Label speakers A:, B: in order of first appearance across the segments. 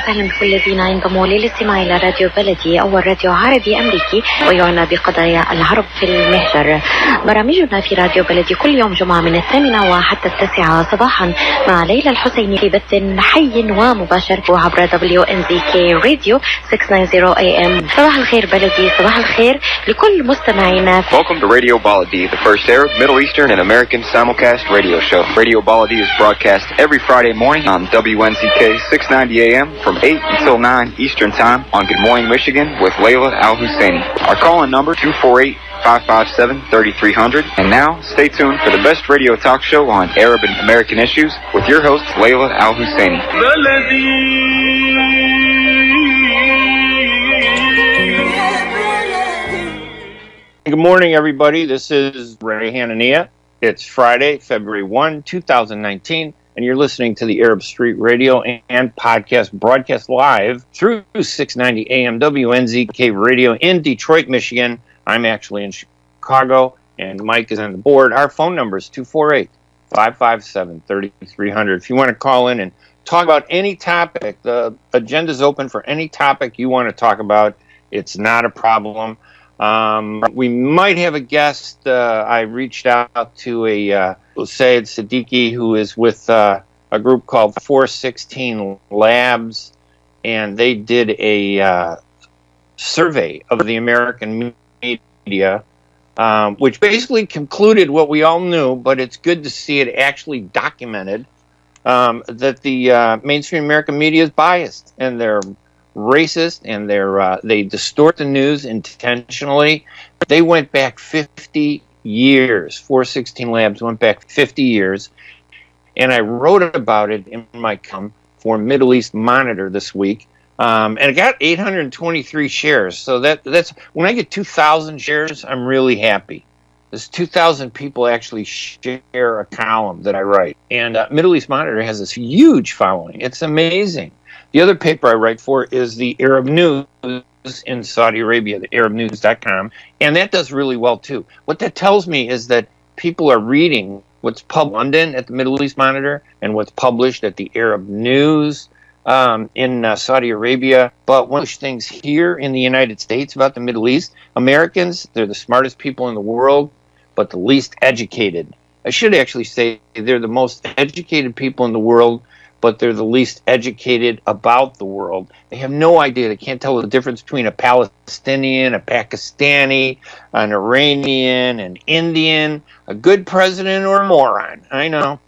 A: وسهلا بكل الذين ينضموا للاستماع إلى راديو بلدي، أول راديو عربي أمريكي ويعنى بقضايا العرب في المهجر. برامجنا في راديو بلدي كل يوم جمعة من 8 وحتى 9 صباحا مع ليلى الحسيني في بث حي ومباشر عبر WNZK راديو 690 AM. صباح الخير بلدي، صباح الخير لكل مستمعينا.
B: Welcome to Radio Baladi, the first Arab, Middle Eastern, and American simulcast radio show. Radio Baladi is broadcast every Friday morning on WNZK 690 AM from 8 until 9 Eastern Time on Good Morning Michigan with Laila Alhusini. Our call-in number 248-557-3300. And now, stay tuned for the best radio talk show on Arab and American issues with your host, Laila Alhusini.
C: Good morning, everybody. This is Ray Hanania. It's Friday, February 1, 2019, and you're listening to the Arab Street Radio and podcast broadcast live through 690 AM WNZK Radio in Detroit, Michigan. I'm actually in Chicago, and Mike is on the board. Our phone number is 248-557-3300. If you want to call in and talk about any topic, the agenda's open for any topic you want to talk about. It's not a problem. We might have a guest. I reached out to a Sayed Siddiqui who is with a group called 416 Labs, and they did a survey of the American media, which basically concluded what we all knew, but it's good to see it actually documented, that the mainstream American media is biased, and they're racist, and they distort the news intentionally. They went back 50 years. 416 Labs went back 50 years, and I wrote about it in my column for Middle East Monitor this week, and it got 823 shares. So that's when I get 2,000 shares, I'm really happy. There's 2,000 people actually share a column that I write, and Middle East Monitor has this huge following. It's amazing. The other paper I write for is the Arab News in Saudi Arabia, the ArabNews.com, and that does really well too. What that tells me is that people are reading what's published in London at the Middle East Monitor and what's published at the Arab News in Saudi Arabia. But one of the things here in the United States about the Middle East, Americans, they're the smartest people in the world, but the least educated. I should actually say they're the most educated people in the world, but they're the least educated about the world. They have no idea. They can't tell the difference between a Palestinian, a Pakistani, an Iranian, an Indian, a good president, or a moron. I know.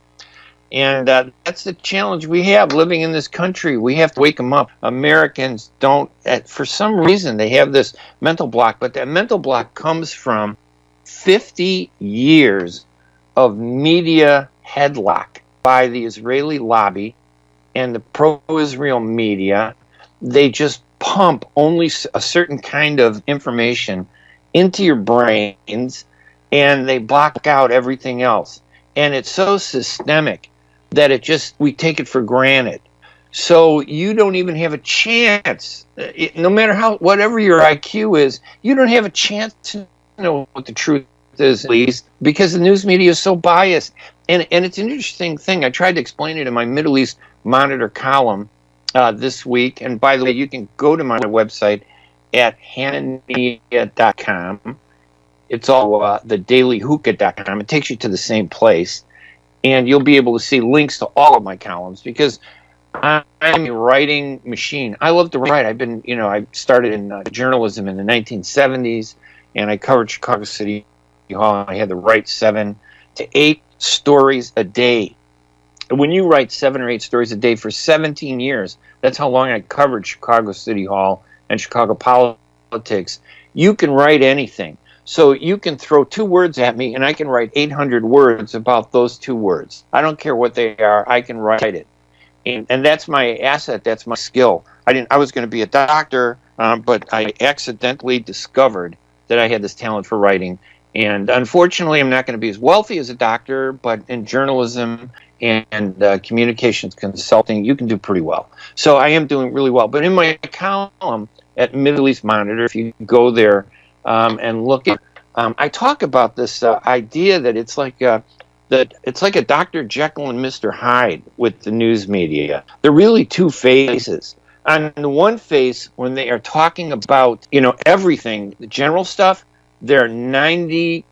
C: And that's the challenge we have living in this country. We have to wake them up. Americans don't, for some reason, they have this mental block, but that mental block comes from 50 years of media headlock by the Israeli lobby and the pro-Israel media. They just pump only a certain kind of information into your brains, and they block out everything else. And it's so systemic that we take it for granted. So you don't even have a chance, no matter whatever your IQ is, you don't have a chance to know what the truth is, at least, because the news media is so biased. And it's an interesting thing. I tried to explain it in my Middle East Monitor column this week. And by the way, you can go to my website at hanania.com. It's all thedailyhookah.com. It takes you to the same place. And you'll be able to see links to all of my columns because I'm a writing machine. I love to write. I started in journalism in the 1970s, and I covered Chicago City Hall. I had to write 7 to 8 stories a day. When you write 7 or 8 stories a day for 17 years, that's how long I covered Chicago City Hall and Chicago politics. You can write anything. So you can throw 2 words at me, and I can write 800 words about those 2 words. I don't care what they are. I can write it. And that's my asset. That's my skill. I was going to be a doctor, but I accidentally discovered that I had this talent for writing. And unfortunately, I'm not going to be as wealthy as a doctor, but in journalism and communications consulting, you can do pretty well. So I am doing really well. But in my column at Middle East Monitor, if you go there and look at, I talk about this idea that it's like a Dr. Jekyll and Mr. Hyde with the news media. They're really 2 faces. On the one face, when they are talking about, everything, the general stuff, they're 90%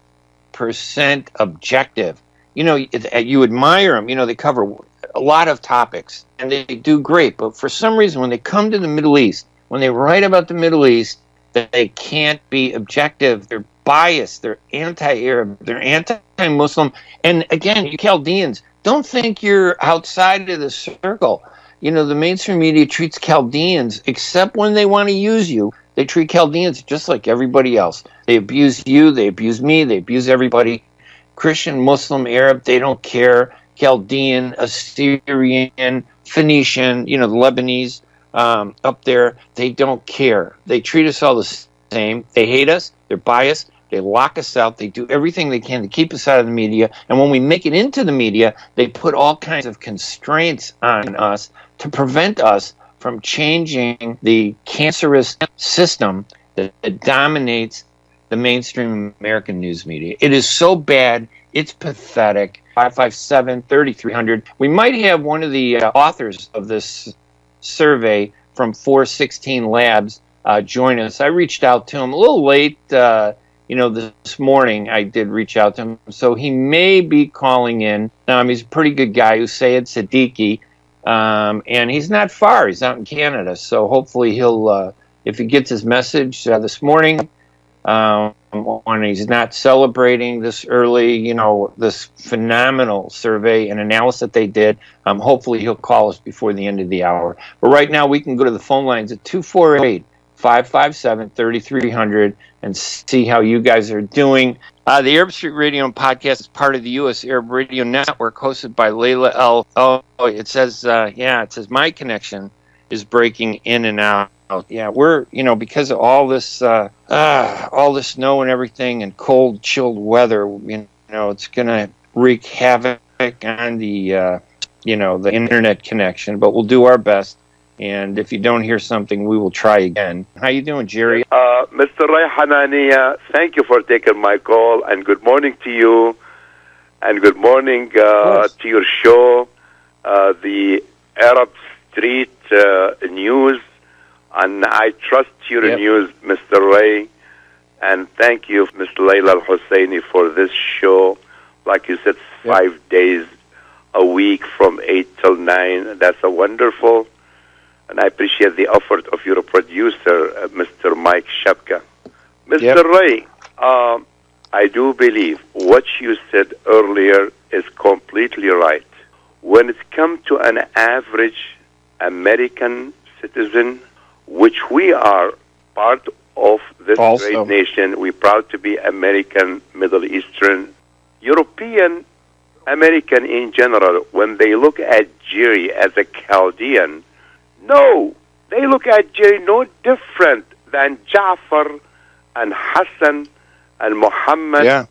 C: objective. You admire them. They cover a lot of topics, and they do great. But for some reason, when they come to the Middle East, when they write about the Middle East, they can't be objective. They're biased. They're anti-Arab. They're anti-Muslim. And again, you Chaldeans, don't think you're outside of the circle. The mainstream media treats Chaldeans, except when they want to use you, they treat Chaldeans just like everybody else. They abuse you, they abuse me, they abuse everybody. Christian, Muslim, Arab, they don't care. Chaldean, Assyrian, Phoenician, the Lebanese up there, they don't care. They treat us all the same. They hate us, they're biased, they lock us out, they do everything they can to keep us out of the media. And when we make it into the media, they put all kinds of constraints on us to prevent us from changing the cancerous system that dominates the mainstream American news media. It is so bad, it's pathetic. 557-3300. We might have one of the authors of this survey from 416 Labs join us. I reached out to him a little late, this morning I did reach out to him. So he may be calling in. He's a pretty good guy, Hussein Siddiqui. And he's not far. He's out in Canada. So hopefully he'll, if he gets his message this morning, when he's not celebrating this early, this phenomenal survey and analysis that they did, hopefully he'll call us before the end of the hour. But right now we can go to the phone lines at 248-557-3300 and see how you guys are doing. The Arab Street Radio and Podcast is part of the U.S. Arab Radio Network, hosted by Laila it says my connection is breaking in and out. Yeah, we're, because of all this snow and everything and cold, chilled weather, it's going to wreak havoc on the internet connection, but we'll do our best. And if you don't hear something, we will try again. How you doing, Jerry?
D: Mr. Ray Hanania, thank you for taking my call, and good morning to you, and good morning to your show, the Arab Street News, and I trust your news, Mr. Ray, and thank you, Ms. Laila Alhusini, for this show. Like you said, 5 days a week from 8 till 9. That's a wonderful. And I appreciate the effort of your producer, Mr. Mike Shepka. Mr. Ray, I do believe what you said earlier is completely right. When it comes to an average American citizen, which we are part of this great nation, we're proud to be American, Middle Eastern, European, American in general, when they look at Jerry as a Chaldean, no, they look at Jerry no different than Ja'far and Hassan and Muhammad,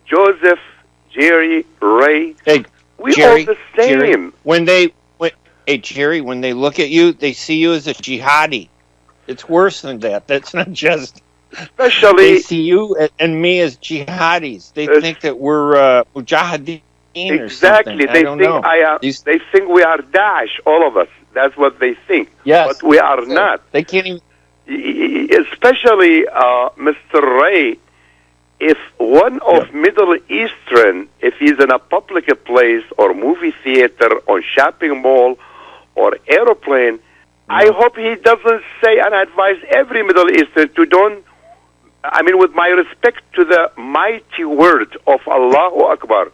D: Joseph, Jerry, Ray.
C: Hey,
D: we
C: Jerry,
D: all the same.
C: Jerry, when they look at you, they see you as a jihadi. It's worse than that. That's not just.
D: Especially
C: they see you and me as jihadis. They think that we're mujahideen or something.
D: Exactly. They think we are Daesh, all of us. That's what they think.
C: Yes.
D: But we are not.
C: They can't even.
D: Especially, Mr. Ray, if one of Middle Eastern, if he's in a public place or movie theater or shopping mall or airplane, I hope he doesn't say and advise every Middle Eastern to don't, with my respect to the mighty word of Allahu Akbar,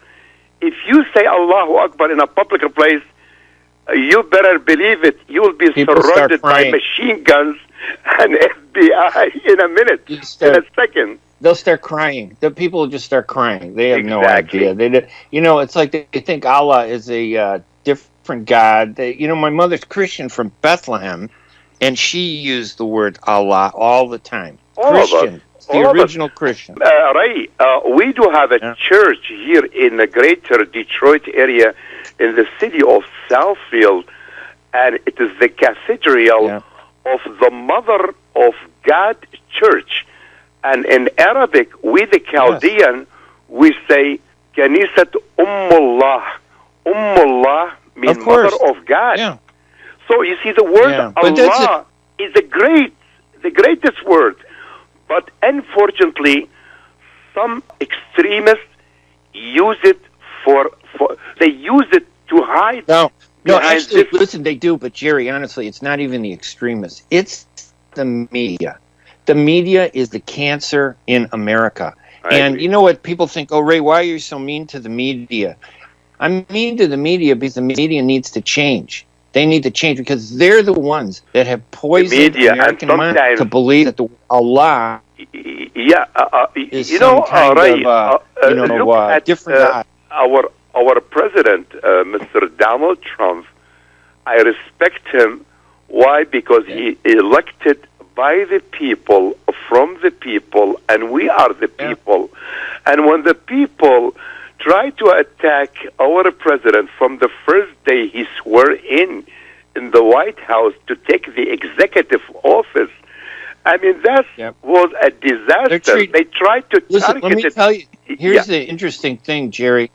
D: if you say Allahu Akbar in a public place, you better believe it, you will be surrounded by machine guns and FBI in a minute, in a second.
C: They'll start crying. The people will just start crying. They have no idea. It's like they think Allah is a different God. My mother's Christian from Bethlehem, and she used the word Allah all the time. Christian. It's the original Christian.
D: Ray, we do have a church here in the greater Detroit area in the city of Southfield, and it is the cathedral of the Mother of God Church. And in Arabic, we the Chaldean, we say, Kanisat Ummullah. Ummullah means Mother of God. Yeah. So you see, the word Allah is the greatest word. But unfortunately, some extremists use it they use it to hide.
C: No, actually, listen, they do. But Jerry, honestly, it's not even the extremists. It's the media. The media is the cancer in America. And you know what? People think, oh, Ray, why are you so mean to the media? I'm mean to the media because the media needs to change. They need to change because they're the ones that have poisoned the American mind to believe that Allah is some kind of different God.
D: Our president, Mr. Donald Trump, I respect him. Why? Because he elected by the people, from the people, and we are the people. And when the people try to attack our president from the first day he swore in the White House to take the executive office, I mean, that was a disaster. They tried to target
C: let me tell you, here's the interesting thing, Jerry.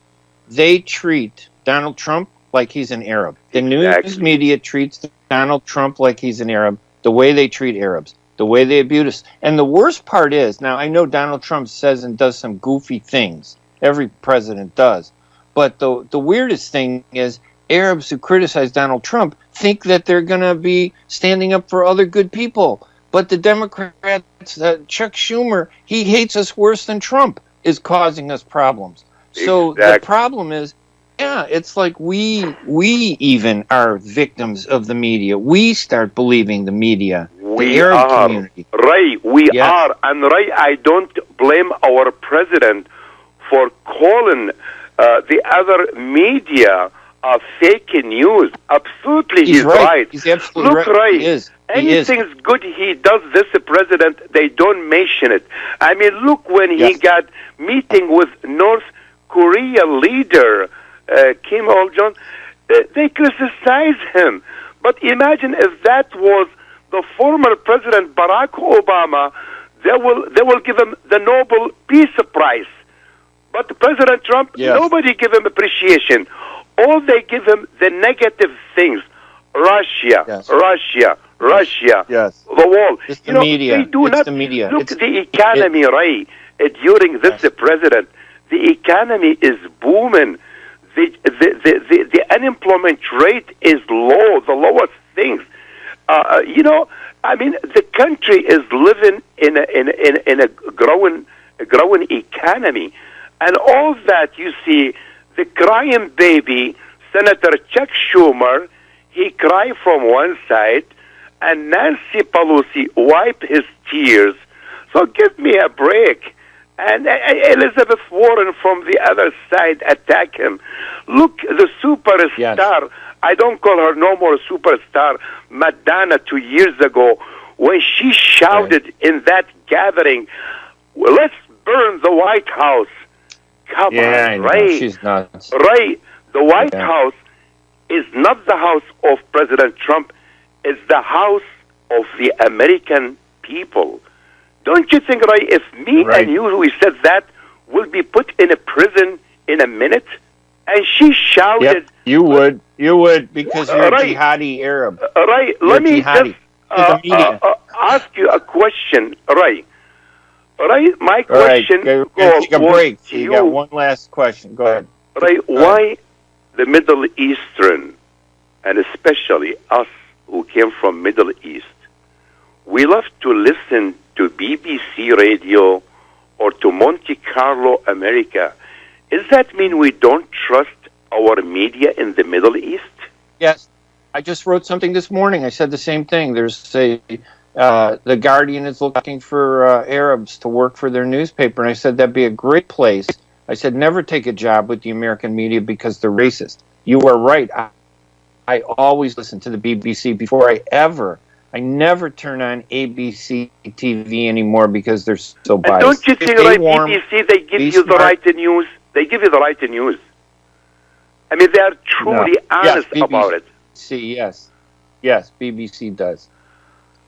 C: They treat Donald Trump like he's an Arab. The news media treats Donald Trump like he's an Arab, the way they treat Arabs, the way they abuse us. And the worst part is, now I know Donald Trump says and does some goofy things. Every president does. But the weirdest thing is Arabs who criticize Donald Trump think that they're going to be standing up for other good people. But the Democrats, Chuck Schumer, he hates us worse than Trump, is causing us problems. So the problem is, it's like we even are victims of the media. We start believing the media. The Arab community.
D: Ray, we are. And Ray, I don't blame our president for calling the other media fake news. Absolutely, he's right.
C: He's absolutely right.
D: Look, Ray,
C: he is.
D: Anything's good he does, this president, they don't mention it. I mean, look when he got meeting with North Korea leader Kim Il-jong, they criticize him. But imagine if that was the former President Barack Obama, they will give him the Nobel Peace Prize. But President Trump, nobody give him appreciation. All they give him the negative things. Russia, the wall.
C: It's the media.
D: They do not
C: the media.
D: Look, the economy, Ray, during this president, the economy is booming. The unemployment rate is low, the lowest things. I mean, the country is living in a growing economy, and all that you see, the crying baby, Senator Chuck Schumer, he cried from one side, and Nancy Pelosi wiped his tears. So give me a break. And Elizabeth Warren from the other side attack him. Look, the superstar, I don't call her no more superstar, Madonna 2 years ago, when she shouted in that gathering, well, let's burn the White House. Come on, Ray.
C: She's nuts.
D: Ray, the White House is not the house of President Trump, it's the house of the American people. Don't you think, Ray, if me and you, who said that, will be put in a prison in a minute? And she shouted...
C: Yep, you would, because you're a jihadi Arab.
D: Ray, let me just ask you a question, Ray. Ray, my question...
C: Take a break. You got one last question. Go ahead.
D: Ray, why the Middle Eastern, and especially us who came from Middle East, we love to listen to BBC radio or to Monte Carlo, America. Does that mean we don't trust our media in the Middle East?
C: Yes. I just wrote something this morning. I said the same thing. There's the Guardian is looking for Arabs to work for their newspaper, and I said that'd be a great place. I said never take a job with the American media because they're racist. You are right. I always listen to the BBC before I never turn on ABC TV anymore because they're so biased.
D: And don't you think, like BBC, they give you the right news? They give you the right news. I mean, they are truly honest about it.
C: Yes, BBC does.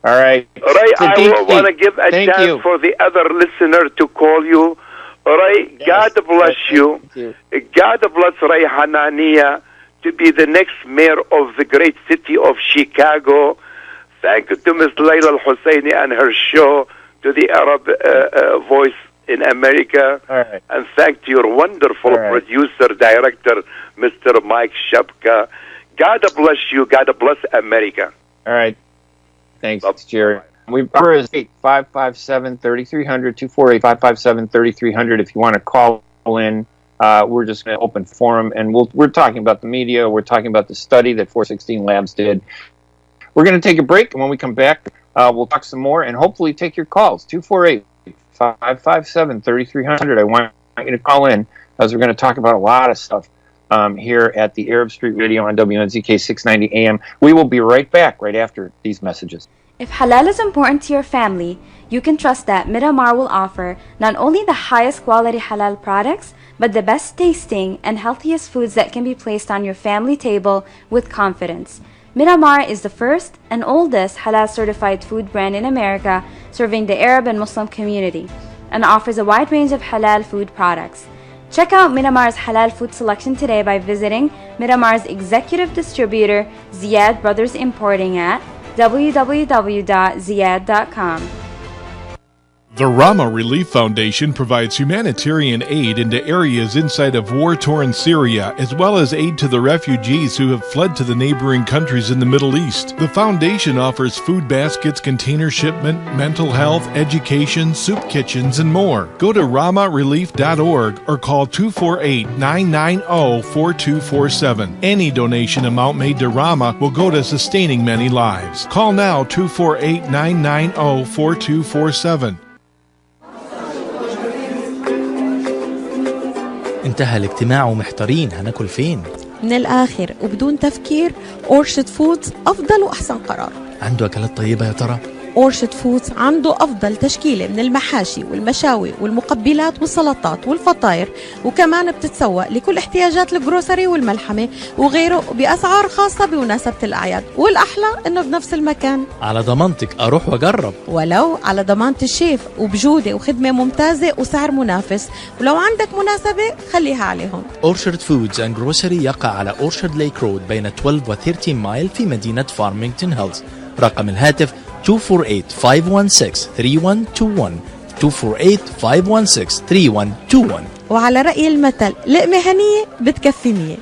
C: All right.
D: All right, I want to give a chance for the other listener to call you. All right, God bless you. God bless Ray Hanania, to be the next mayor of the great city of Chicago. Thank you to Ms. Laila Alhusini and her show, to the Arab Voice in America.
C: All right.
D: And thank to your wonderful producer, director, Mr. Mike Shapka. God bless you. God bless America.
C: All right. Thanks, Jerry. We are 557-3300, 248-557-3300 if you want to call in. We're just going to open forum, and we're talking about the media. We're talking about the study that 416 Labs did. We're going to take a break, and when we come back, we'll talk some more and hopefully take your calls. 248-557-3300. I want you to call in, as we're going to talk about a lot of stuff here at the Arab Street Radio on WNZK 690 AM. We will be right back right after these messages.
E: If halal is important to your family, you can trust that Miramar will offer not only the highest quality halal products, but the best tasting and healthiest foods that can be placed on your family table with confidence. Miramar is the first and oldest halal certified food brand in America, serving the Arab and Muslim community, and offers a wide range of halal food products. Check out Miramar's halal food selection today by visiting Miramar's executive distributor, Ziyad Brothers Importing, at www.ziyad.com.
F: The Rama Relief Foundation provides humanitarian aid into areas inside of war-torn Syria, as well as aid to the refugees who have fled to the neighboring countries in the Middle East. The foundation offers food baskets, container shipment, mental health, education, soup kitchens, and more. Go to ramarelief.org or call 248-990-4247. Any donation amount made to Rama will go to sustaining many lives. Call now 248-990-4247.
G: انتهى الاجتماع ومحتارين هناكل فين؟
H: من الآخر وبدون تفكير أورشد فودز أفضل وأحسن قرار.
G: عنده أكلات طيبة يا ترى؟
H: أورشد فودز عنده أفضل تشكيلة من المحاشي والمشاوي والمقبلات والسلطات والفطاير، وكمان بتتسوق لكل احتياجات الجروسري والملحمة وغيره بأسعار خاصة بمناسبة الأعياد، والأحلى إنه بنفس المكان.
G: على ضمانتك أروح وأجرب.
H: ولو على ضمانة الشيف، وبجودة وخدمة ممتازة وسعر منافس، ولو عندك مناسبة خليها عليهم.
G: Orchard Foods and Grocery يقع على Orchard Lake Road بين 12 و 13 مايل في مدينة فارمينغتون هيلز. رقم الهاتف 248-516-3121 248-516-3121.
H: وعلى رأي المثل لقمة هنية بتكفي 100.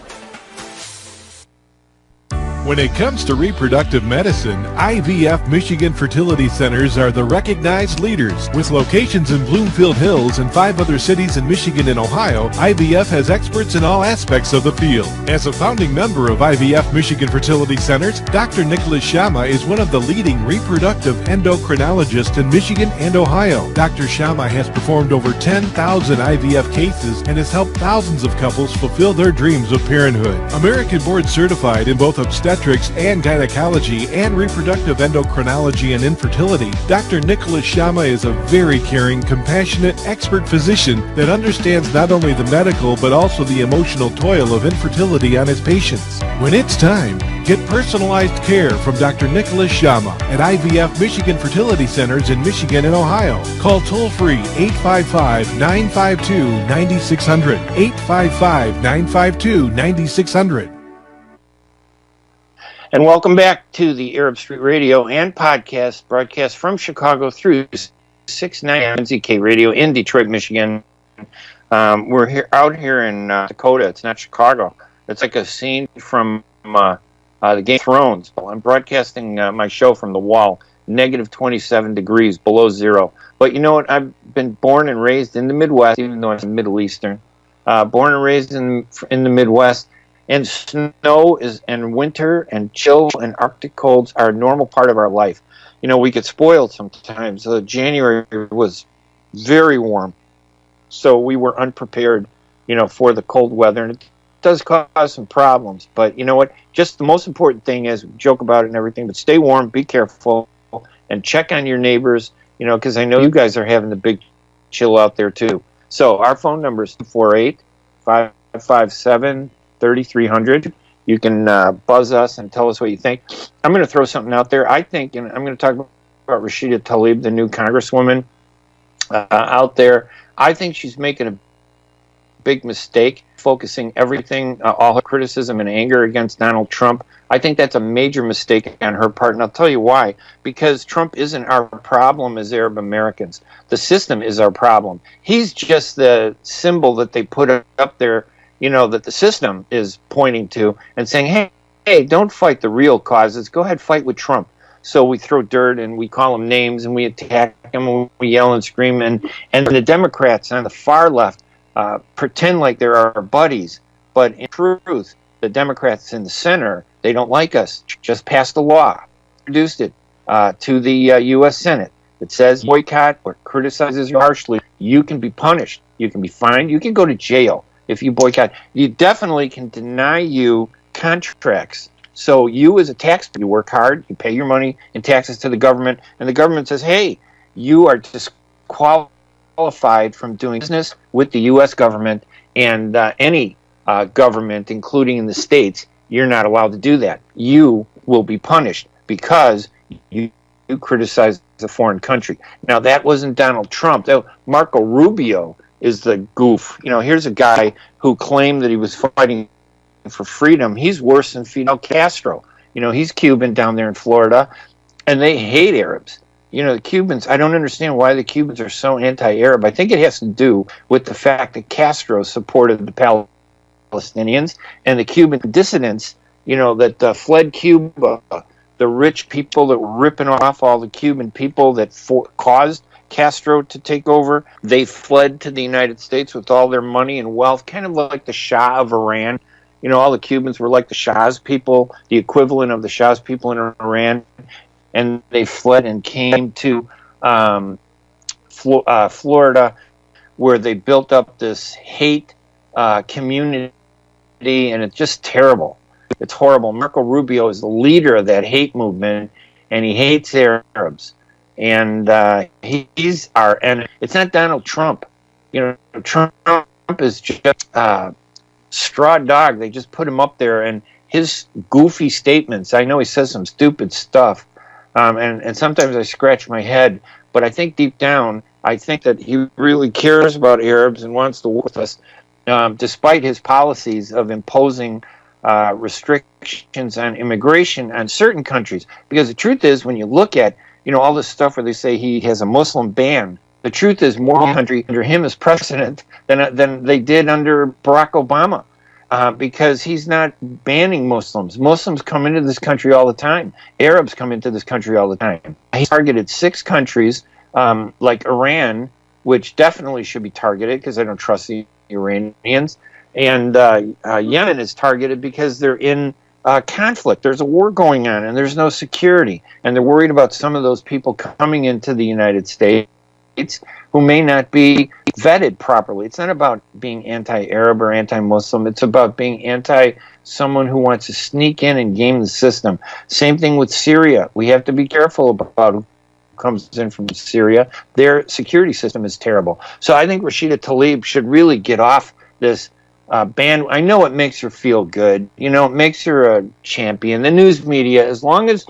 F: When it comes to reproductive medicine, IVF Michigan fertility centers are the recognized leaders. With locations in Bloomfield Hills and 5 other cities in Michigan and Ohio, IVF has experts in all aspects of the field. As a founding member of IVF Michigan Fertility Centers, Dr. Nicholas Shama is one of the leading reproductive endocrinologists in Michigan and Ohio. Dr. Shama has performed over 10,000 IVF cases and has helped thousands of couples fulfill their dreams of parenthood. American board certified in both obstetrics and gynecology and reproductive endocrinology and infertility, Dr. Nicholas Shama is a very caring, compassionate, expert physician that understands not only the medical but also the emotional toil of infertility on his patients. When it's time, get personalized care from Dr. Nicholas Shama at IVF Michigan Fertility Centers in Michigan and Ohio. Call toll-free 855-952-9600, 855-952-9600.
C: And welcome back to the Arab Street Radio and podcast, broadcast from Chicago through 690 NZK Radio in Detroit, Michigan. We're out here in Dakota. It's not Chicago. It's like a scene from the Game of Thrones. I'm broadcasting my show from the wall, negative 27 degrees below zero. But you know what? I've been born and raised in the Midwest, even though I'm Middle Eastern. Born and raised in the Midwest. And snow and winter and chill and Arctic colds are a normal part of our life. You know, we get spoiled sometimes. January was very warm, so we were unprepared, for the cold weather. And it does cause some problems. But you know what? Just the most important thing is, we joke about it and everything, but stay warm, be careful, and check on your neighbors, because I know you guys are having the big chill out there too. So our phone number is 248-557-3300. You can buzz us and tell us what you think. I'm going to throw something out there. I think, and I'm going to talk about Rashida Tlaib, the new Congresswoman out there. I think she's making a big mistake, focusing everything, all her criticism and anger against Donald Trump. I think that's a major mistake on her part, and I'll tell you why. Because Trump isn't our problem as Arab Americans. The system is our problem. He's just the symbol that they put up there, that the system is pointing to and saying, hey, don't fight the real causes. Go ahead, fight with Trump. So we throw dirt and we call him names and we attack him and we yell and scream. And the Democrats on the far left pretend like they're our buddies. But in truth, the Democrats in the center, they don't like us. Just passed a law, introduced it to the U.S. Senate. It says boycott or criticizes you harshly, you can be punished. You can be fined. You can go to jail if you boycott. You definitely can deny you contracts. So you as a taxpayer, you work hard, you pay your money in taxes to the government, and the government says, hey, you are disqualified from doing business with the U.S. government and any government, including in the states. You're not allowed to do that. You will be punished because you criticize a foreign country. Now, that wasn't Donald Trump. Marco Rubio is the goof. Here's a guy who claimed that he was fighting for freedom. He's worse than Fidel Castro. He's Cuban down there in Florida, and they hate Arabs. The Cubans, I don't understand why the Cubans are so anti-Arab. I think it has to do with the fact that Castro supported the Palestinians and the Cuban dissidents, that fled Cuba, the rich people that were ripping off all the Cuban people that caused Castro to take over. They fled to the United States with all their money and wealth, kind of like the Shah of Iran. All the Cubans were like the Shah's people, the equivalent of the Shah's people in Iran, and they fled and came to Florida, where they built up this hate community, and it's just terrible. It's horrible. Marco Rubio is the leader of that hate movement, and he hates Arabs. And he's our enemy. It's not Donald Trump. Trump is just straw dog. They just put him up there, and his goofy statements, I know he says some stupid stuff, and sometimes I scratch my head, but I think deep down, I think that he really cares about Arabs and wants to work with us, despite his policies of imposing restrictions on immigration on certain countries. Because the truth is, when you look at all this stuff where they say he has a Muslim ban, the truth is more country under him as president than they did under Barack Obama, because he's not banning Muslims. Muslims come into this country all the time. Arabs come into this country all the time. He targeted 6 countries like Iran, which definitely should be targeted because I don't trust the Iranians. And Yemen is targeted because they're in conflict. There's a war going on and there's no security. And they're worried about some of those people coming into the United States who may not be vetted properly. It's not about being anti-Arab or anti-Muslim. It's about being anti-someone who wants to sneak in and game the system. Same thing with Syria. We have to be careful about who comes in from Syria. Their security system is terrible. So I think Rashida Tlaib should really get off this ban. I know it makes her feel good. It makes her a champion. The news media, as long as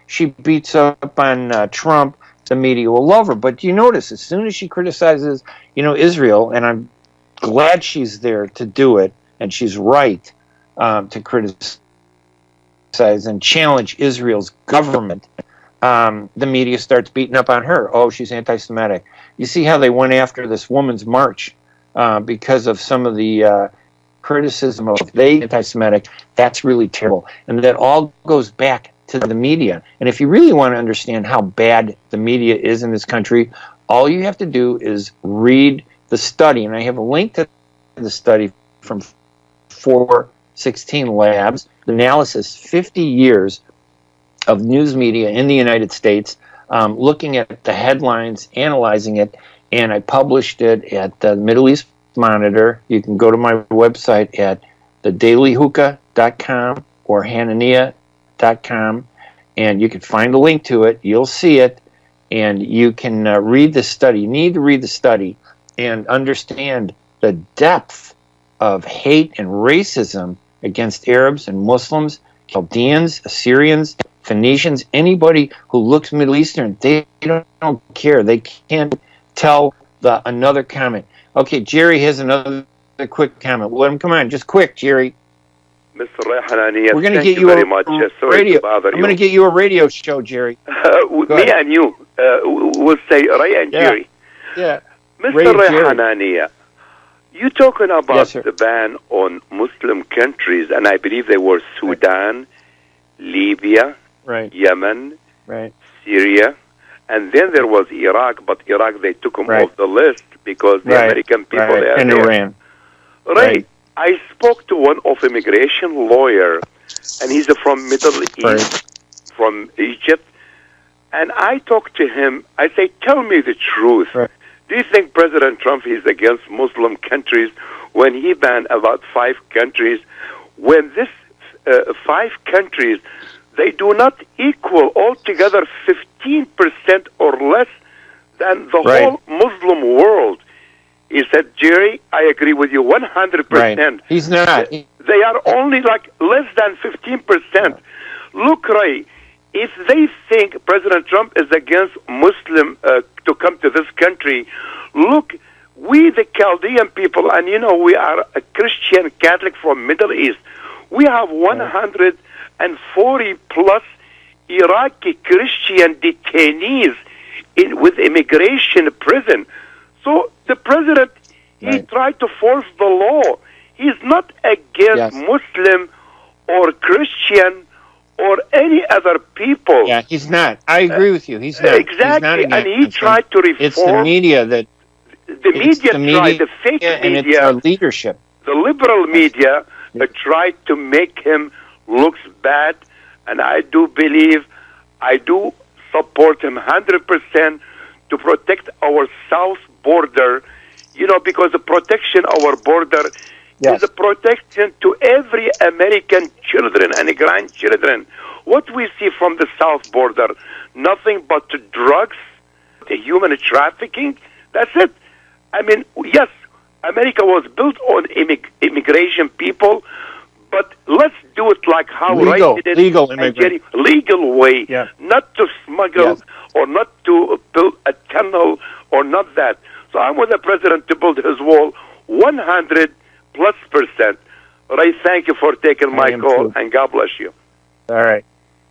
C: she beats up on Trump, the media will love her. But you notice, as soon as she criticizes, Israel, and I'm glad she's there to do it, and she's right to criticize and challenge Israel's government, the media starts beating up on her. Oh, she's anti-Semitic. You see how they went after this woman's march because of some of the criticism of they anti-Semitic. That's really terrible. And that all goes back to the media. And if you really want to understand how bad the media is in this country, all you have to do is read the study. And I have a link to the study from 416 Labs, the analysis, 50 years of news media in the United States, looking at the headlines, analyzing it, and I published it at the Middle East Monitor. You can go to my website at thedailyhookah.com or hanania.com, and you can find a link to it. You'll see it, and you can read the study. You need to read the study and understand the depth of hate and racism against Arabs and Muslims, Chaldeans, Assyrians, Phoenicians, anybody who looks Middle Eastern. They don't care. They can't tell another comment. Okay, Jerry has another a quick comment. Let him come on, just quick, Jerry.
D: Mr. Ray Hanania,
C: we're going to
D: get
C: you
D: very
C: a
D: much.
C: radio.
D: To bother
C: I'm going to get you a radio show, Jerry.
D: Me and you will say Ray and Jerry.
C: Yeah.
D: Mr. Ray Hanania, you talking about the ban on Muslim countries, and I believe they were Sudan, Libya, Yemen, Syria, and then there was Iraq, but Iraq, they took them off the list because the American people there.
C: And Iran.
D: Right. I spoke to one of immigration lawyer, and he's from Middle East, from Egypt, and I talked to him. I say, tell me the truth. Do you think President Trump is against Muslim countries when he banned about 5 countries? When this 5 countries, they do not equal altogether 15% or less than the whole Muslim world. He said, Jerry, I agree with you 100%.
C: He's not.
D: They are only like less than 15%. Look, Ray, if they think President Trump is against Muslim to come to this country, look, we the Chaldean people, and you know we are a Christian Catholic from Middle East, we have 140 plus Iraqi Christian detainees with immigration prison. So the president, he tried to force the law. He's not against Muslim or Christian or any other people.
C: Yeah, he's not. I agree with you. He's not.
D: Exactly,
C: he's not
D: and he tried to reform.
C: It's the media that...
D: The media tried, the fake media.
C: And it's our leadership.
D: The liberal media tried to make him look bad, and I do believe, I do support him 100% to protect our south border, you know, because the protection of our border is a protection to every American children and grandchildren. What we see from the south border, nothing but drugs, the human trafficking, that's it. I mean, yes, America was built on immigration people, but let's do it like how Ray did it. Legal way, not to smuggle or not to build a tunnel or not that. So I want the president to build his wall 100+%. Ray, thank you for taking my call, and God bless you.
C: All right.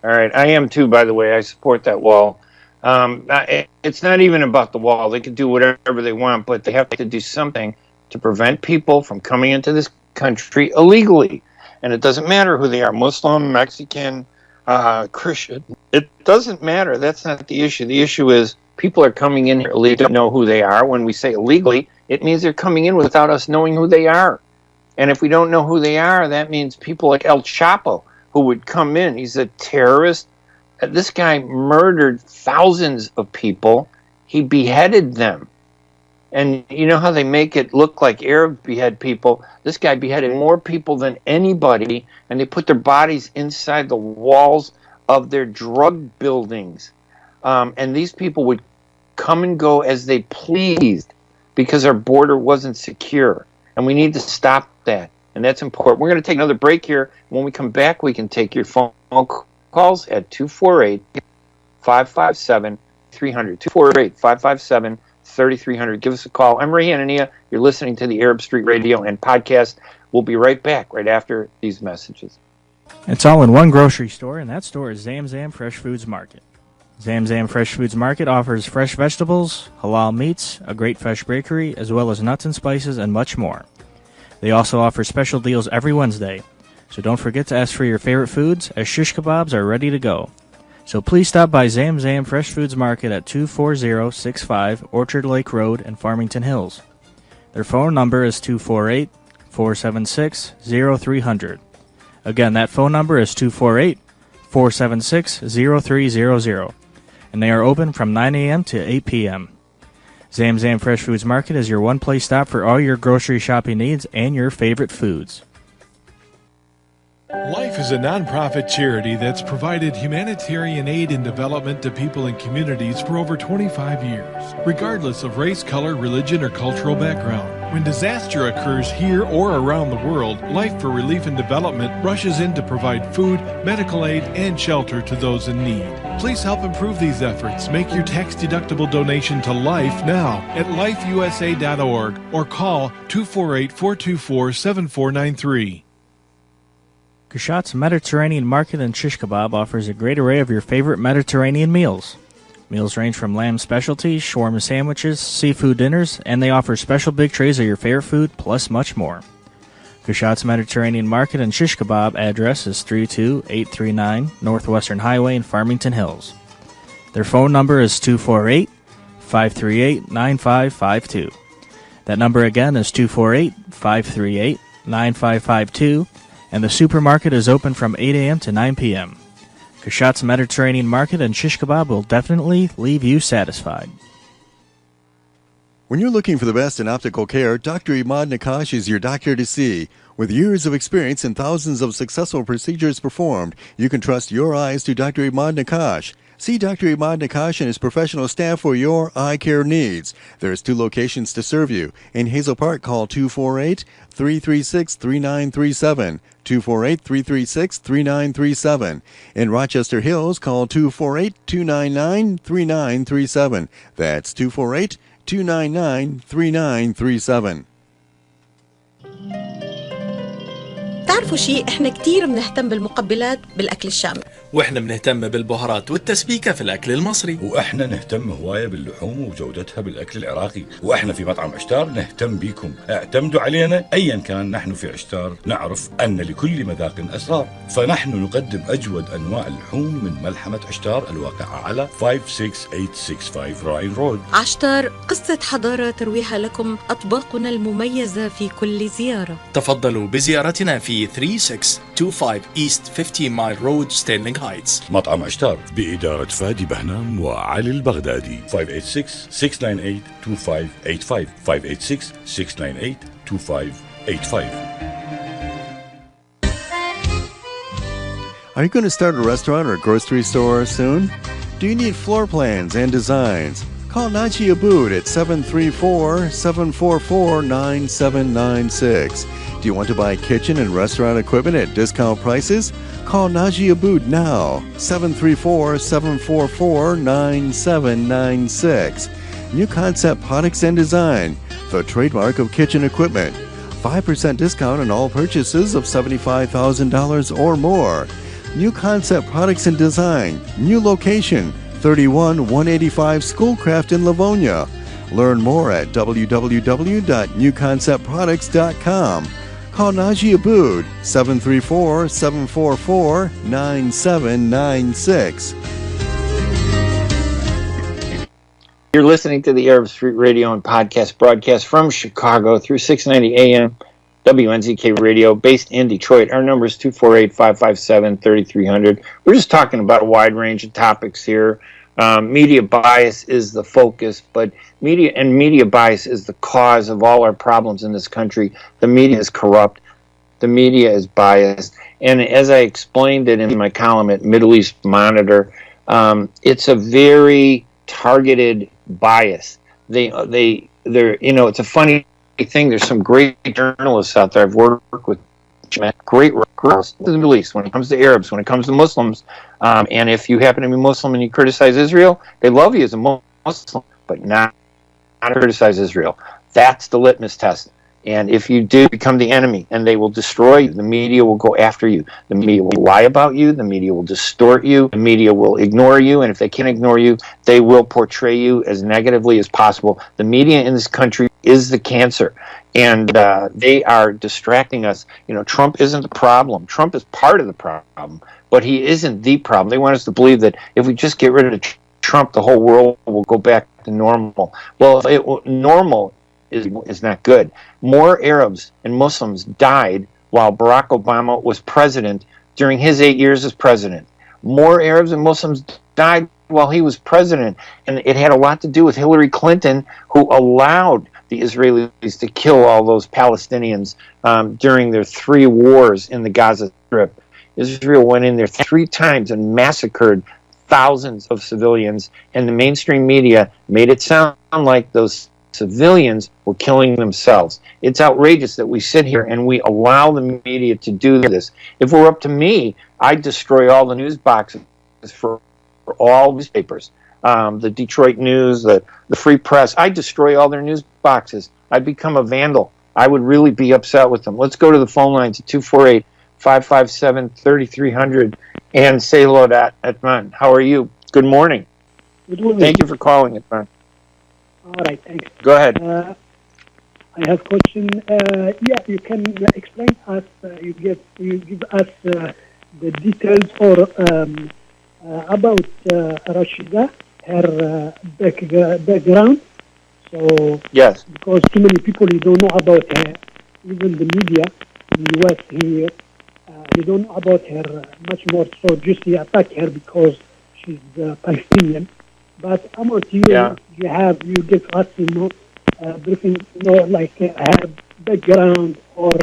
C: I am too, by the way. I support that wall. It's not even about the wall. They can do whatever they want, but they have to do something to prevent people from coming into this country illegally. And it doesn't matter who they are, Muslim, Mexican, Christian. It doesn't matter. That's not the issue. The issue is people are coming in here illegally, don't know who they are. When we say illegally, it means they're coming in without us knowing who they are. And if we don't know who they are, that means people like El Chapo, who would come in. He's a terrorist. This guy murdered thousands of people. He beheaded them. And you know how they make it look like Arabs behead people? This guy beheaded more people than anybody, and they put their bodies inside the walls of their drug buildings. And these people would come and go as they pleased because our border wasn't secure. And we need to stop that. And that's important. We're going to take another break here. When we come back, we can take your phone calls at 248-557-300. 248-557-3300. Give us a call. I'm Ray Hanania. You're listening to the Arab Street Radio and podcast. We'll be right back right after these messages.
I: It's all in one grocery store, and that store is Zamzam Fresh Foods Market. Zamzam Fresh Foods Market offers fresh vegetables, halal meats, a great fresh bakery, as well as nuts and spices and much more. They also offer special deals every Wednesday, so don't forget to ask for your favorite foods, as shish kebabs are ready to go. So please stop by Zamzam Fresh Foods Market at 24065 Orchard Lake Road in Farmington Hills. Their phone number is 248-476-0300. Again, that phone number is 248-476-0300. And they are open from 9 a.m. to 8 p.m. Zamzam Fresh Foods Market is your one-place stop for all your grocery shopping needs and your favorite foods.
F: Life is a nonprofit charity that's provided humanitarian aid and development to people and communities for over 25 years, regardless of race, color, religion, or cultural background. When disaster occurs here or around the world, Life for Relief and Development rushes in to provide food, medical aid, and shelter to those in need. Please help improve these efforts. Make your tax-deductible donation to Life now at lifeusa.org or call 248-424-7493.
I: Kushat's Mediterranean Market and Shish Kebab offers a great array of your favorite Mediterranean meals. Meals range from lamb specialties, shawarma sandwiches, seafood dinners, and they offer special big trays of your favorite food, plus much more. Kushat's Mediterranean Market and Shish Kebab address is 32839 Northwestern Highway in Farmington Hills. Their phone number is 248-538-9552. That number again is 248-538-9552, and the supermarket is open from 8 a.m. to 9 p.m. Kushat's Mediterranean Market and Shish Kebab will definitely leave you satisfied.
J: When you're looking for the best in optical care, Dr. Imad Nakash is your doctor to see. With years of experience and thousands of successful procedures performed, you can trust your eyes to Dr. Imad Nakash. See Dr. Imad Nakash and his professional staff for your eye care needs. There's 2 locations to serve you. In Hazel Park, call 248-336-3937. 248-336-3937. In Rochester Hills, call 248-299-3937. That's 248-299-3937.
H: تعرفوا شيء، احنا كتير بنهتم بالمقبلات بالاكل الشامي،
G: واحنا بنهتم بالبهارات والتسبيكة في الاكل المصري،
K: واحنا نهتم هواية باللحوم وجودتها بالاكل العراقي، واحنا في مطعم عشتار نهتم بيكم. اعتمدوا علينا ايا كان. نحن في عشتار نعرف ان لكل مذاق اسرار، فنحن نقدم اجود انواع اللحوم من ملحمة عشتار الواقعة على 56865 راين رود.
H: عشتار، قصة حضارة ترويها لكم أطباقنا المميزة في كل زيارة.
G: تفضلوا بزيارتنا في 3625 East 50 Mile Road, Sterling Heights.
K: مطعم عشتار بإدارة فادي بهنام وعلي البغدادي. 586-698-2585 586-698-2585.
J: Are you going to start a restaurant or grocery store soon? Do you need floor plans and designs? Call Naji Abood at 734-744-9796. Do you want to buy kitchen and restaurant equipment at discount prices? Call Naji Abood now, 734-744-9796. New Concept Products and Design, the trademark of kitchen equipment. 5% discount on all purchases of $75,000 or more. New Concept Products and Design, new location, 31185 Schoolcraft in Livonia. Learn more at www.newconceptproducts.com. Call Naji Abood, 734-744-9796.
C: You're listening to the Arab Street Radio and Podcast broadcast from Chicago through 690 AM WNZK Radio, based in Detroit. Our number is 248-557-3300. We're just talking about a wide range of topics here. Media bias is the focus, but media bias is the cause of all our problems in this country. The media is corrupt. The media is biased. And as I explained it in my column at Middle East Monitor, it's a very targeted bias. They're it's a funny thing. There's some great journalists out there. I've worked with great journalists in the Middle East when it comes to Arabs, when it comes to Muslims. And if you happen to be Muslim and you criticize Israel, they love you as a Muslim, but not criticize Israel. That's the litmus test. And if you do become the enemy, and they will destroy you, the media will go after you. The media will lie about you. The media will distort you. The media will ignore you. And if they can't ignore you, they will portray you as negatively as possible. The media in this country is the cancer. And they are distracting us. Trump isn't the problem. Trump is part of the problem, but he isn't the problem. They want us to believe that if we just get rid of Trump, the whole world will go back to normal. Well, normal is not good. More Arabs and Muslims died while Barack Obama was president during his 8 years as president. More Arabs and Muslims died while he was president, and it had a lot to do with Hillary Clinton, who allowed the Israelis to kill all those Palestinians during their 3 wars in the Gaza Strip. Israel went in there 3 times and massacred thousands of civilians, and the mainstream media made it sound like those civilians were killing themselves. It's outrageous that we sit here and we allow the media to do this. If it were up to me, I'd destroy all the news boxes for all newspapers. The Detroit News, the Free Press, I'd destroy all their news boxes. I'd become a vandal. I would really be upset with them. Let's go to the phone lines at 248-557-3300 and say hello to Atman. How are you? Good morning.
L: Good morning.
C: Thank you for calling, Atman.
L: All right, thanks.
C: Go ahead.
L: I have a question. You can explain us. You give us the details or about Rashida, her background. So
C: yes,
L: because too many people you don't know about her, even the media in the U.S. here, you don't know about her much more. So just you attack her because she's Palestinian. But I want you, you give us, briefing, like her background or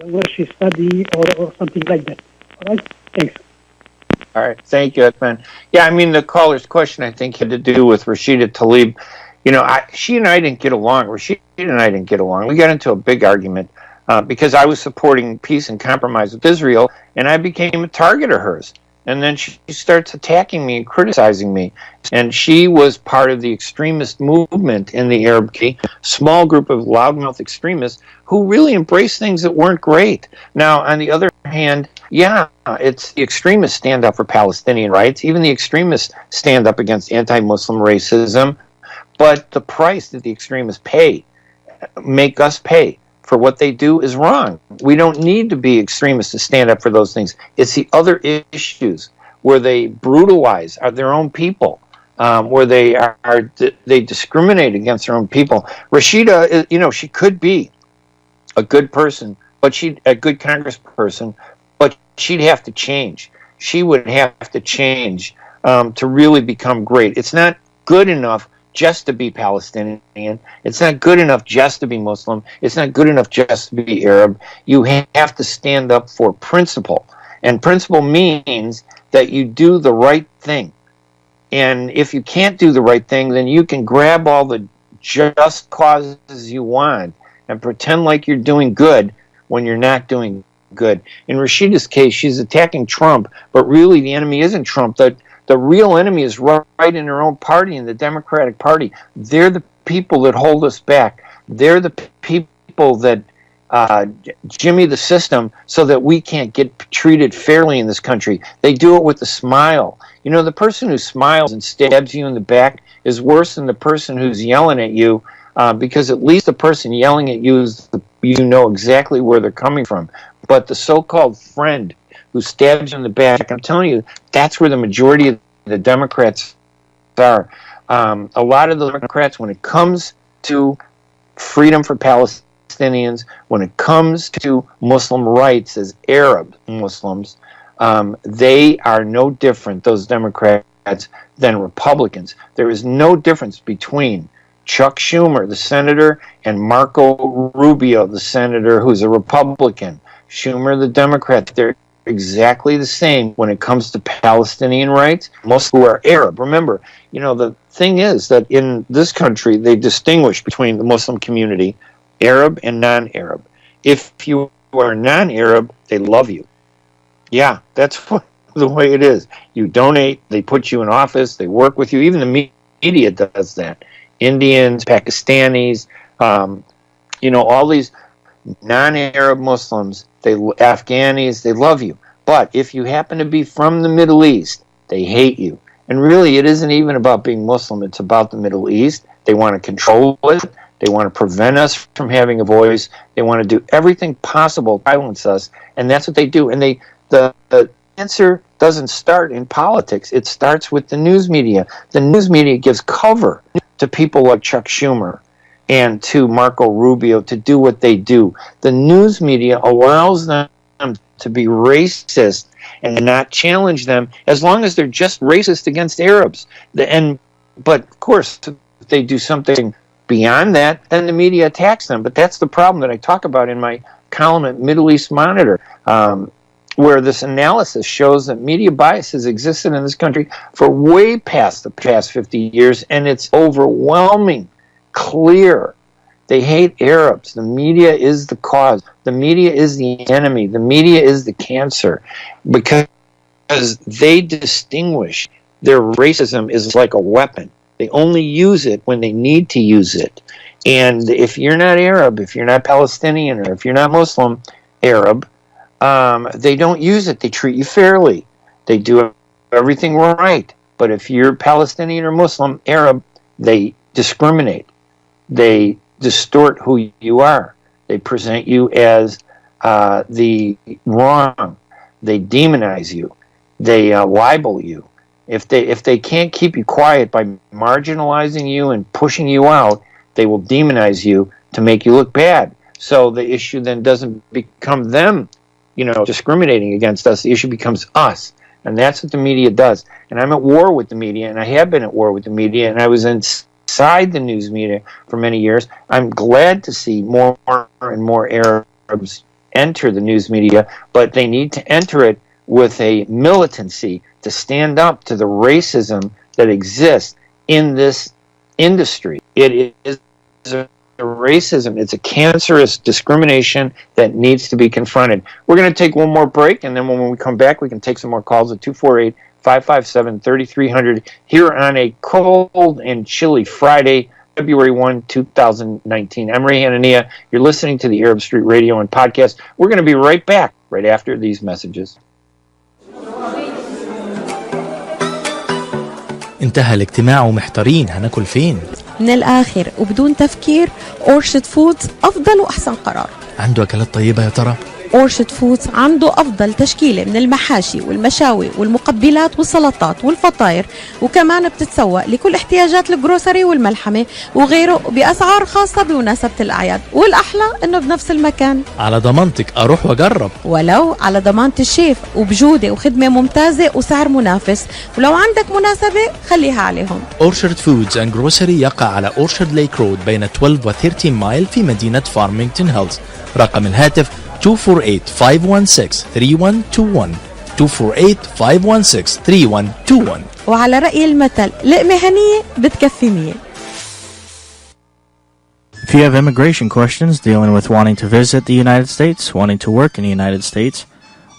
L: where she studied or something like that. All right? Thanks.
C: All right. Thank you, Atman. Yeah, I mean, the caller's question, I think, had to do with Rashida Tlaib. She and I didn't get along. Rashida and I didn't get along. We got into a big argument because I was supporting peace and compromise with Israel, and I became a target of hers. And then she starts attacking me and criticizing me. And she was part of the extremist movement in the Arab community, small group of loudmouth extremists who really embraced things that weren't great. Now, on the other hand, it's the extremists stand up for Palestinian rights. Even the extremists stand up against anti-Muslim racism. But the price that the extremists make us pay for what they do is wrong. We don't need to be extremists to stand up for those things. It's the other issues where they brutalize their own people, where they discriminate against their own people. Rashida, she could be a good person, but a good congressperson, but she'd have to change. She would have to change to really become great. It's not good enough just to be Palestinian. It's not good enough just to be Muslim. It's not good enough just to be Arab. You have to stand up for principle. And principle means that you do the right thing. And if you can't do the right thing, then you can grab all the just causes you want and pretend like you're doing good when you're not doing good. In Rashida's case, she's attacking Trump, but really the enemy isn't Trump. The real enemy is right in her own party, in the Democratic Party. They're the people that hold us back. They're the people that jimmy the system so that we can't get treated fairly in this country. They do it with a smile. The person who smiles and stabs you in the back is worse than the person who's yelling at you, because at least the person yelling at you you know exactly where they're coming from. But the so-called friend who stabs you in the back, I'm telling you, that's where the majority of the Democrats are. A lot of the Democrats, when it comes to freedom for Palestinians, when it comes to Muslim rights as Arab Muslims, they are no different, those Democrats, than Republicans. There is no difference between Chuck Schumer, the senator, and Marco Rubio, the senator, who's a Republican. Schumer, the Democrat, they're exactly the same when it comes to Palestinian rights. Most who are Arab. Remember, the thing is that in this country, they distinguish between the Muslim community, Arab and non-Arab. If you are non-Arab, they love you. Yeah, that's the way it is. You donate, they put you in office, they work with you. Even the media does that. Indians, Pakistanis, all these non-Arab Muslims, Afghanis, they love you. But if you happen to be from the Middle East, they hate you. And really, it isn't even about being Muslim. It's about the Middle East. They want to control it. They want to prevent us from having a voice. They want to do everything possible to silence us. And that's what they do. And the answer doesn't start in politics. It starts with the news media. The news media gives cover to people like Chuck Schumer and to Marco Rubio to do what they do. The news media allows them to be racist and not challenge them as long as they're just racist against Arabs. But of course, if they do something beyond that, then the media attacks them. But that's the problem that I talk about in my column at Middle East Monitor, where this analysis shows that media bias has existed in this country for way past the past 50 years, and it's overwhelming clear. They hate Arabs. The media is the cause. The media is the enemy. The media is the cancer, because they distinguish. Their racism is like a weapon. They only use it when they need to use it. And if you're not Arab, if you're not Palestinian, or if you're not Muslim Arab, they don't use it. They treat you fairly. They do everything right. But if you're Palestinian or Muslim Arab, they discriminate. They distort who you are. They present you as the wrong. They demonize you. They libel you. If they can't keep you quiet by marginalizing you and pushing you out, they will demonize you to make you look bad. So the issue then doesn't become them, discriminating against us. The issue becomes us. And that's what the media does. And I'm at war with the media, and I have been at war with the media, and I was inside the news media for many years. I'm glad to see more and more Arabs enter the news media, but they need to enter it with a militancy to stand up to the racism that exists in this industry. It is a racism. It's a cancerous discrimination that needs to be confronted. We're going to take one more break, and then when we come back, we can take some more calls at 248-557-3300 here on a cold and chilly Friday, February 1, 2019. I'm Ray Hanania. You're listening to the Arab Street Radio and podcast. We're going to be right back right after these messages.
G: انتهى الاجتماع ومحتارين هناكل فين؟
H: من الآخر وبدون تفكير أورشد فودز أفضل وأحسن قرار.
G: عنده أكلات طيبة يا ترى؟
H: أورشد فودز عنده أفضل تشكيلة من المحاشي والمشاوي والمقبلات والسلطات والفطاير، وكمان بتتسوق لكل احتياجات الجروسري والملحمة وغيره بأسعار خاصة بمناسبة الأعياد، والأحلى إنه بنفس المكان.
G: على ضمانتك أروح وأجرب.
H: ولو على ضمانة الشيف، وبجودة وخدمة ممتازة وسعر منافس، ولو عندك مناسبة خليها عليهم.
G: أورشارد فودز أند جروسري يقع على أورشارد ليك رود بين 12 و 13 مايل في مدينة فارمينغتون هيلز. رقم الهاتف 248-516-3121 248-516-3121.
H: وعلى رأي المثل لقمة هنية بتكفي 100.
I: If you have immigration questions dealing with wanting to visit the United States, wanting to work in the United States,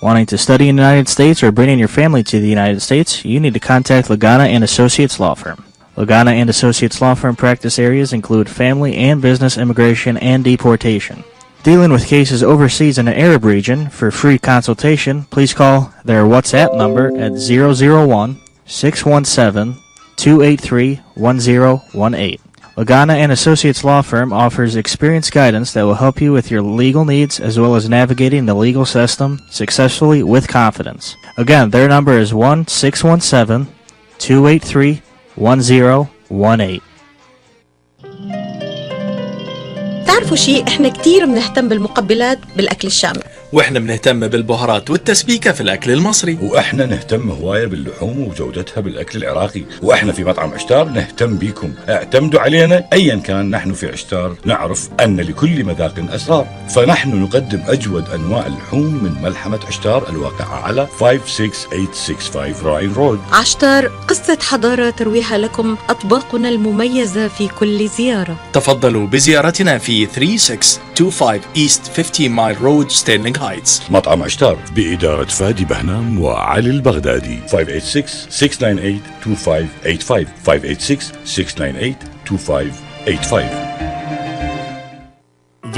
I: wanting to study in the United States, or bringing your family to the United States, you need to contact Lagana and Associates Law Firm. Lagana and Associates Law Firm practice areas include family and business immigration and deportation. Dealing with cases overseas in the Arab region, for free consultation, please call their WhatsApp number at 001-617-283-1018. Lagana and Associates Law Firm offers experienced guidance that will help you with your legal needs as well as navigating the legal system successfully with confidence. Again, their number is 1-617-283-1018.
H: تعرفوا شيء، احنا كتير بنهتم بالمقبلات بالاكل الشامي،
G: واحنا بنهتم بالبهارات والتسبيكة في الاكل المصري،
K: واحنا نهتم هواية باللحوم وجودتها بالاكل العراقي، واحنا في مطعم عشتار نهتم بيكم. اعتمدوا علينا ايا كان. نحن في عشتار نعرف ان لكل مذاق اسرار، فنحن نقدم اجود انواع اللحوم من ملحمة عشتار الواقعة على 56865 راين رود.
H: عشتار قصة حضارة ترويها لكم اطباقنا المميزة في كل زيارة.
G: تفضلوا بزيارتنا في 3625 East 50 Mile Road, Sterling Heights.
K: مطعم عشتار بإدارة فادي بهنام وعلي البغدادي. 586-698-2585 586-698-2585.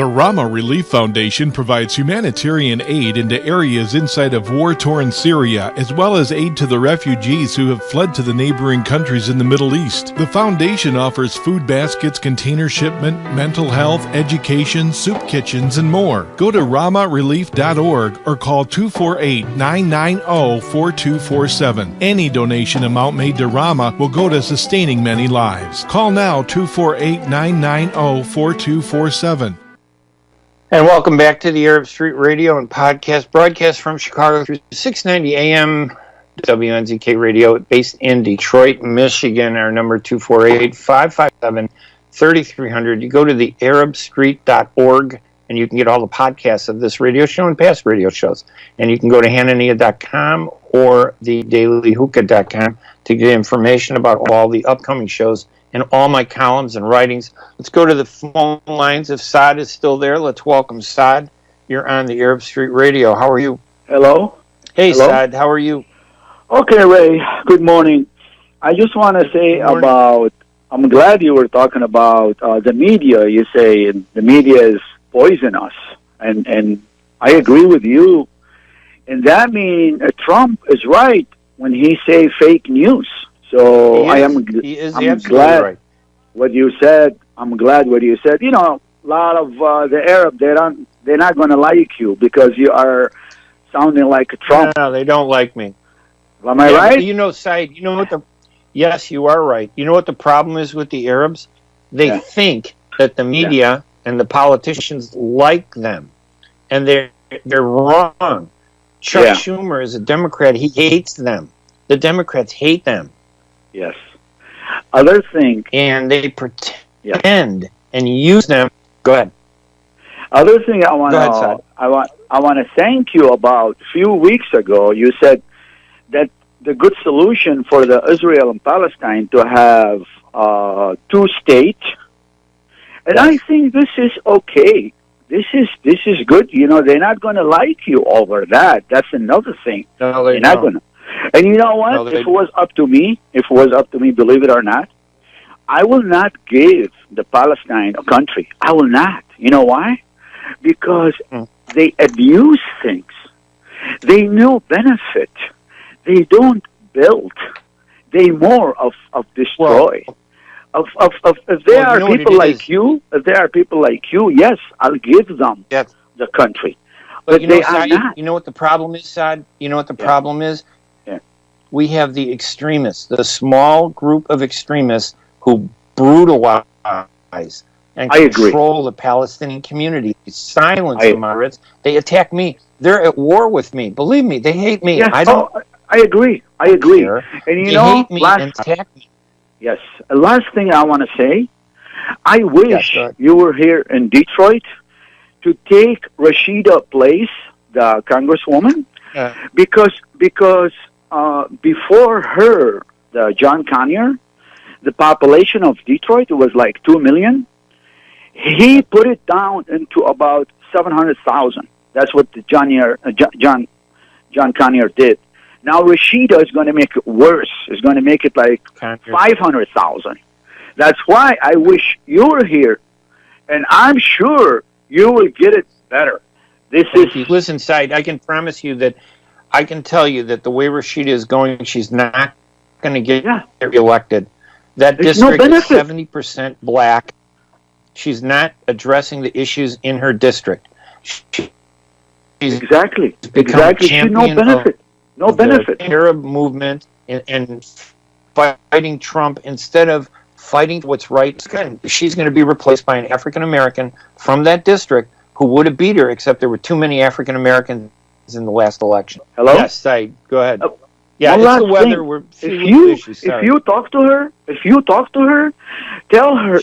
F: The Rama Relief Foundation provides humanitarian aid into areas inside of war-torn Syria, as well as aid to the refugees who have fled to the neighboring countries in the Middle East. The foundation offers food baskets, container shipment, mental health, education, soup kitchens, and more. Go to ramarelief.org or call 248-990-4247. Any donation amount made to Rama will go to sustaining many lives. Call now 248-990-4247.
C: And welcome back to the Arab Street Radio and podcast broadcast from Chicago through 690 AM WNZK Radio, based in Detroit, Michigan. Our number 248-557-3300. You go to the arabstreet.org and you can get all the podcasts of this radio show and past radio shows. And you can go to hanania.com or thedailyhookah.com to get information about all the upcoming shows in all my columns and writings. Let's go to the phone lines. If Saad is still there, let's welcome Saad. You're on the Arab Street Radio. How are you?
M: Hello.
C: Hey,
M: Hello?
C: Saad. How are you?
M: Okay, Ray. Good morning. I just want to say about, I'm glad you were talking about the media. You say the media is poisonous. And I agree with you. And that means Trump is right when he say fake news. So I'm glad
C: right.
M: what you said. I'm glad what you said. You know, a lot of the Arab, they're not going to like you because you are sounding like a Trump.
C: No, they don't like me.
M: Am I right?
C: You know, Said, you know what yes, you are right. You know what the problem is with the Arabs? They think that the media and the politicians like them. And they're wrong. Chuck Schumer is a Democrat. He hates them. The Democrats hate them.
M: Yes. Other thing.
C: And they pretend and use them. Go ahead.
M: Other thing I want to thank you about. A few weeks ago, you said that the good solution for the Israel and Palestine to have 2 states, and I think this is okay. This is good. You know, they're not going to like you over that. That's another thing.
C: No, they're
M: not going to. And you know what?
C: No,
M: if it was up to me, believe it or not, I will not give the Palestine a country. I will not. You know why? Because they abuse things. They no benefit. They don't build. They more of destroy. If there are people like you, yes, I'll give them the country. But
C: you know,
M: they are not.
C: You know what the problem is, Saad? You know what the problem is?
M: Yeah.
C: We have the extremists, the small group of extremists who brutalize and control the Palestinian community, silence the moderates. They attack me. They're at war with me. Believe me, they hate me.
M: Yeah. I agree. And
C: they hate me and attack me.
M: Yes. Last thing I want to say, I wish you were here in Detroit to take Rashida place, the Congresswoman, because before her, the John Conyers, the population of Detroit was like 2 million. He put it down into about 700,000. That's what the John Conyers did. Now Rashida is going to make it worse. It's going to make it like 500,000. That's why I wish you were here, and I'm sure you will get it better.
C: Listen, Said, I can promise you that I can tell you that the way Rashida is going, she's not going to get elected. That district is 70% black. She's not addressing the issues in her district.
M: Exactly.
C: Champion
M: no benefit. No benefit.
C: The Arab movement and fighting Trump instead of fighting what's right. She's going to be replaced by an African American from that district who would have beat her, except there were too many African Americans in the last election.
M: Hello?
C: Yes, Said, go ahead. Yeah,
M: it's
C: the weather.
M: If you talk to her, tell her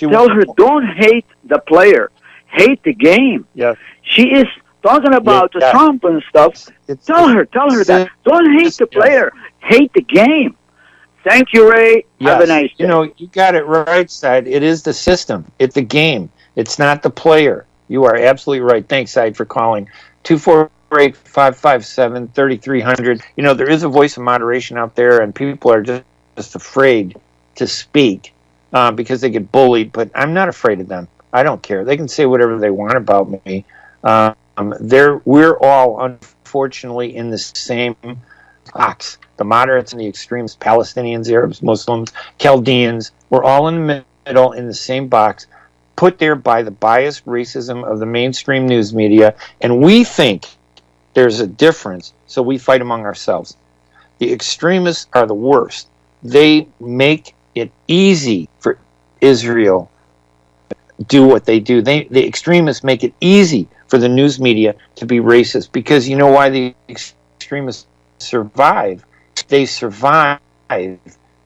M: don't hate the player, hate the game.
C: Yes.
M: She is talking about Trump and stuff. Tell her that. Don't hate the player, hate the game. Thank you, Ray.
C: Yes.
M: Have a nice day.
C: You know, you got it right, Said. It is the system. It's the game. It's not the player. You are absolutely right. Thanks, Said, for calling. 248-557-3300. You know, there is a voice of moderation out there, and people are just afraid to speak because they get bullied, but I'm not afraid of them. I don't care. They can say whatever they want about me. We're all, unfortunately, in the same box. The moderates and the extremists, Palestinians, Arabs, Muslims, Chaldeans, we're all in the middle in the same box, put there by the biased racism of the mainstream news media, and we think there's a difference, so we fight among ourselves. The extremists are the worst. They make it easy for Israel to do what they do. The extremists make it easy for the news media to be racist, because you know why the extremists survive? They survive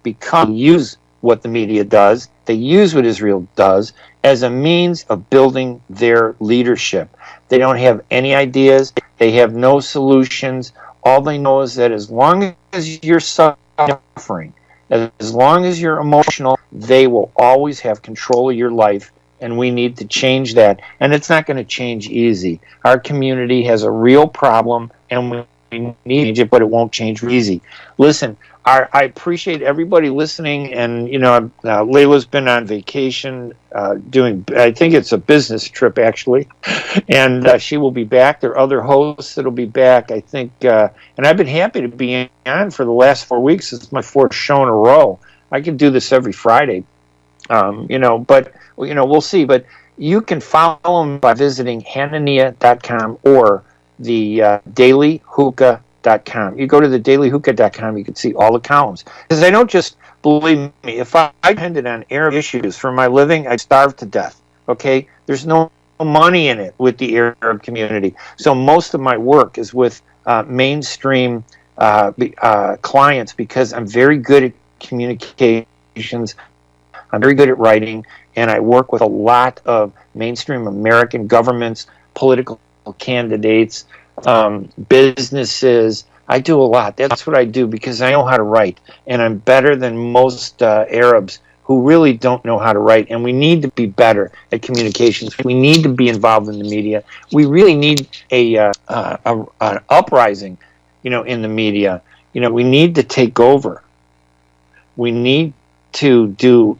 C: because they use what the media does, they use what Israel does as a means of building their leadership. They don't have any ideas, they have no solutions. All they know is that as long as you're suffering, As long as you're emotional, they will always have control of your life, and we need to change that. And it's not going to change easy. Our community has a real problem, and we need to change it, but it won't change easy. Listen, I appreciate everybody listening, and Laila's been on vacation doing, I think it's a business trip actually, and she will be back. There are other hosts that'll be back, I think, and I've been happy to be on for the last 4 weeks. It's my 4th show in a row. I can do this every Friday, but we'll see. But you can follow them by visiting Hanania.com or the dailyhookah.com. You go to the dailyhookah.com, you can see all the columns. Because I don't just, believe me, if I depended on Arab issues for my living, I'd starve to death. Okay? There's no money in it with the Arab community. So most of my work is with mainstream clients, because I'm very good at communications. I'm very good at writing, and I work with a lot of mainstream American governments, political candidates, businesses. I do a lot. That's what I do because I know how to write, and I'm better than most Arabs who really don't know how to write. And we need to be better at communications. We need to be involved in the media. We really need an uprising, in the media. We need to take over. We need to do,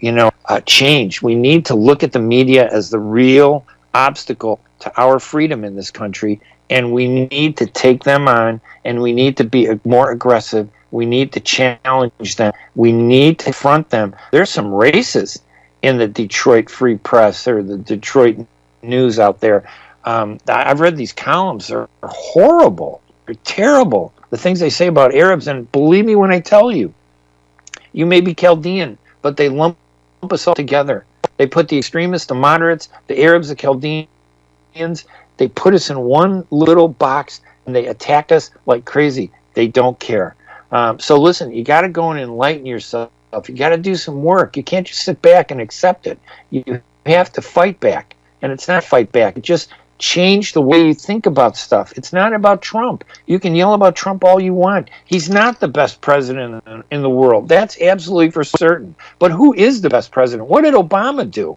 C: change. We need to look at the media as the real obstacle to our freedom in this country. And we need to take them on, and we need to be more aggressive. We need to challenge them. We need to confront them. There's some racists in the Detroit Free Press or the Detroit News out there. I've read these columns. They're horrible. They're terrible. The things they say about Arabs, and believe me when I tell you, you may be Chaldean, but they lump us all together. They put the extremists, the moderates, the Arabs, the Chaldeans. They put us in one little box, and they attack us like crazy. They don't care. So listen, you got to go and enlighten yourself. You got to do some work. You can't just sit back and accept it. You have to fight back. And it's not fight back. It's just change the way you think about stuff. It's not about Trump. You can yell about Trump all you want. He's not the best president in the world. That's absolutely for certain. But who is the best president? What did Obama do?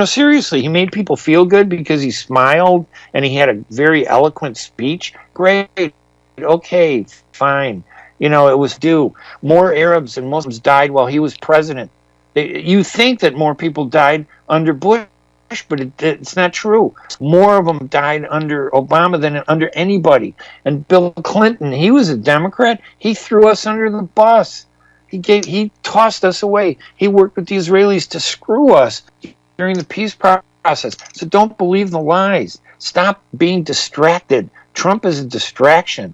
C: Seriously, he made people feel good because he smiled and he had a very eloquent speech. Great. Okay, fine. It was due. More Arabs and Muslims died while he was president. You think that more people died under Bush, but it's not true. More of them died under Obama than under anybody. And Bill Clinton, he was a Democrat. He threw us under the bus. He tossed us away. He worked with the Israelis to screw us during the peace process. So don't believe the lies. Stop being distracted. Trump is a distraction.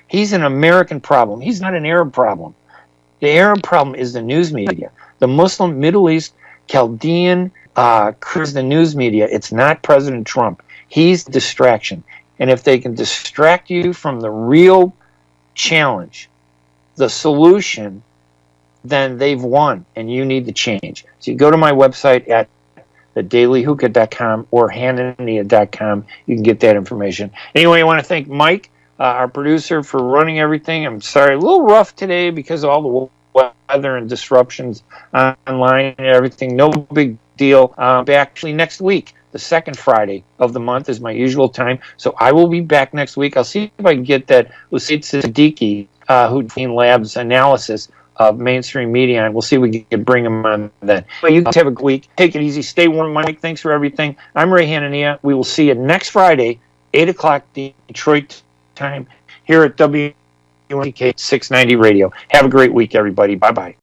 C: He's an American problem. He's not an Arab problem. The Arab problem is the news media. The Muslim, Middle East, Chaldean, is the news media. It's not President Trump. He's the distraction. And if they can distract you from the real challenge, the solution, then they've won, and you need to change. So you go to my website at thedailyhookah.com or Hanania.com. You can get that information. Anyway, I want to thank Mike, our producer, for running everything. I'm sorry, a little rough today because of all the weather and disruptions online and everything. No big deal. Actually, next week, the second Friday of the month is my usual time. So I will be back next week. I'll see if I can get that Usaid Siddiqui, who Labs analysis of mainstream media, and we'll see if we can bring them on then. Well, you guys have a good week. Take it easy. Stay warm, Mike. Thanks for everything. I'm Ray Hanania. We will see you next Friday, 8 o'clock Detroit time, here at WNCK 690 Radio. Have a great week, everybody. Bye-bye.